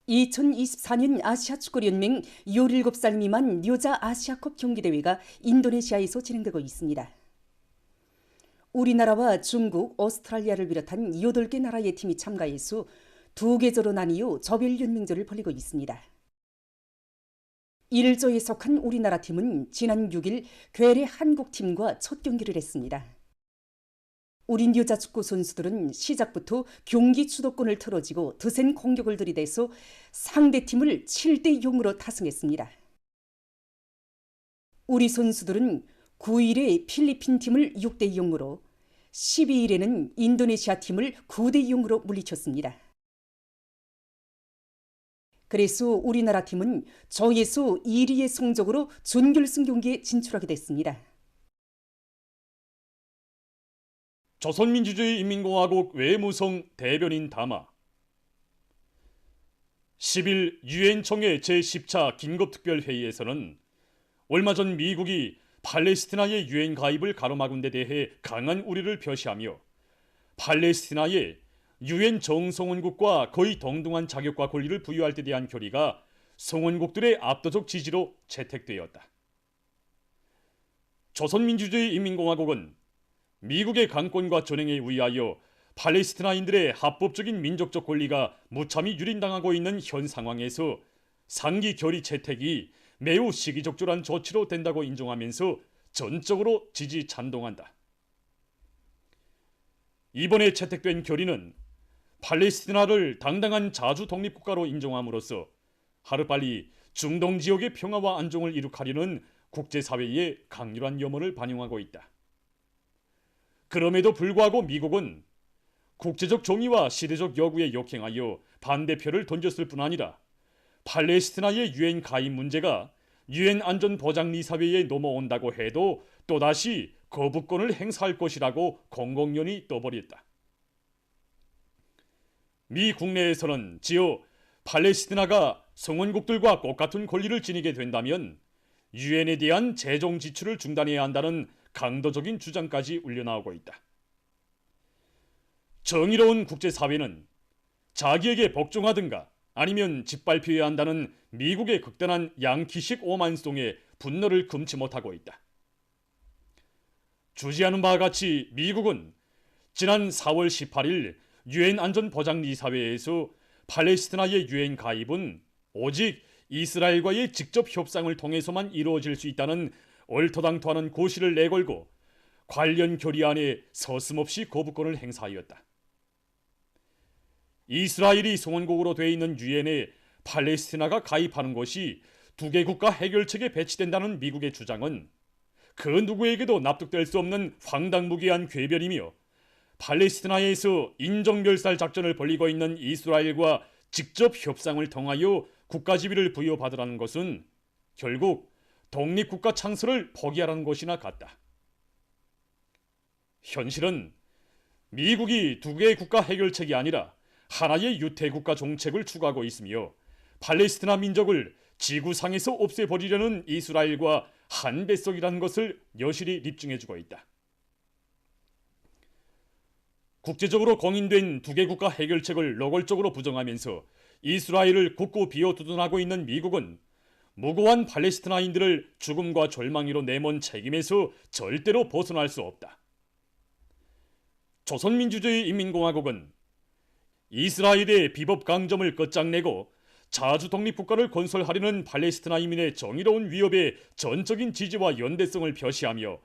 2024년 아시아 축구연맹 17살 미만 여자 아시아컵 경기대회가 인도네시아에서 진행되고 있습니다. 우리나라와 중국, 오스트랄리아를 비롯한 8개 나라의 팀이 참가해서 두 계조로 나뉘어 저별연맹전을 벌이고 있습니다. 1조에 속한 우리나라 팀은 지난 6일 괴뢰 한국팀과 첫 경기를 했습니다. 우린 여자 축구 선수들은 시작부터 경기 주도권을 틀어지고 드센 공격을 들이대서 상대팀을 7대0으로 다승했습니다. 우리 선수들은 9일에 필리핀 팀을 6대0으로, 12일에는 인도네시아 팀을 9대0으로 물리쳤습니다. 그래서 우리나라 팀은 조에서 1위의 성적으로 준결승 경기에 진출하게 됐습니다. 조선민주주의인민공화국 외무성 대변인 담화 10일 유엔 총회 제10차 긴급특별회의에서는 얼마 전 미국이 팔레스티나의 유엔 가입을 가로막은 데 대해 강한 우려를 표시하며 팔레스티나의 유엔 정성원국과 거의 동등한 자격과 권리를 부여할 데 대한 결의가 성원국들의 압도적 지지로 채택되었다. 조선민주주의인민공화국은 미국의 강권과 전횡에 의하여 팔레스티나인들의 합법적인 민족적 권리가 무참히 유린당하고 있는 현 상황에서 상기 결의 채택이 매우 시기적절한 조치로 된다고 인정하면서 전적으로 지지 찬동한다. 이번에 채택된 결의는 팔레스티나를 당당한 자주 독립국가로 인정함으로써 하루빨리 중동 지역의 평화와 안정을 이룩하려는 국제사회의 강렬한 염원을 반영하고 있다. 그럼에도 불구하고 미국은 국제적 정의와 시대적 요구에 역행하여 반대표를 던졌을 뿐 아니라 팔레스티나의 유엔 가입 문제가 유엔 안전보장이사회에 넘어온다고 해도 또다시 거부권을 행사할 것이라고 공공연히 떠버렸다. 미 국내에서는 지어 팔레스티나가 성원국들과 똑같은 권리를 지니게 된다면 유엔에 대한 재정 지출을 중단해야 한다는 강도적인 주장까지 울려나오고 있다. 정의로운 국제사회는 자기에게 복종하든가 아니면 짓밟혀야 한다는 미국의 극단한 양키식 오만송에 분노를 금치 못하고 있다. 주지하는 바와 같이 미국은 지난 4월 18일 유엔 안전보장이사회에서 팔레스티나의 유엔 가입은 오직 이스라엘과의 직접 협상을 통해서만 이루어질 수 있다는 얼토당토하는 고시를 내걸고 관련 결의안에 서슴없이 거부권을 행사하였다. 이스라엘이 성원국으로 되어 있는 유엔에 팔레스티나가 가입하는 것이 두 개 국가 해결책에 배치된다는 미국의 주장은 그 누구에게도 납득될 수 없는 황당무계한 궤변이며 팔레스티나에서 인종멸살 작전을 벌이고 있는 이스라엘과 직접 협상을 통하여 국가지위를 부여받으라는 것은 결국 독립국가 창설을 포기하라는 것이나 같다. 현실은 미국이 두 개의 국가 해결책이 아니라 하나의 유태국가 정책을 추구하고 있으며 팔레스티나 민족을 지구상에서 없애버리려는 이스라엘과 한 뱃속이라는 것을 여실히 입증해주고 있다. 국제적으로 공인된 두 개 국가 해결책을 노골적으로 부정하면서 이스라엘을 굳고 비워두둔하고 있는 미국은 무고한 팔레스티나인들을 죽음과 절망으로 내몬 책임에서 절대로 벗어날 수 없다. 조선민주주의인민공화국은 이스라엘의 비법 강점을 끝장내고 자주 독립국가를 건설하려는 팔레스티나인민의 정의로운 위협에 전적인 지지와 연대성을 표시하며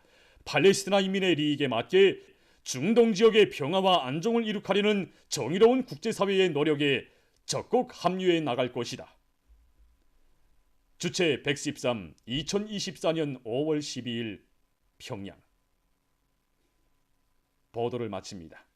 팔레스티나인민의利益에 맞게 중동 지역의 평화와 안정을 이룩하려는 정의로운 국제사회의 노력에 적극 합류해 나갈 것이다. 주체 113 2024년 5월 12일 평양. 보도를 마칩니다.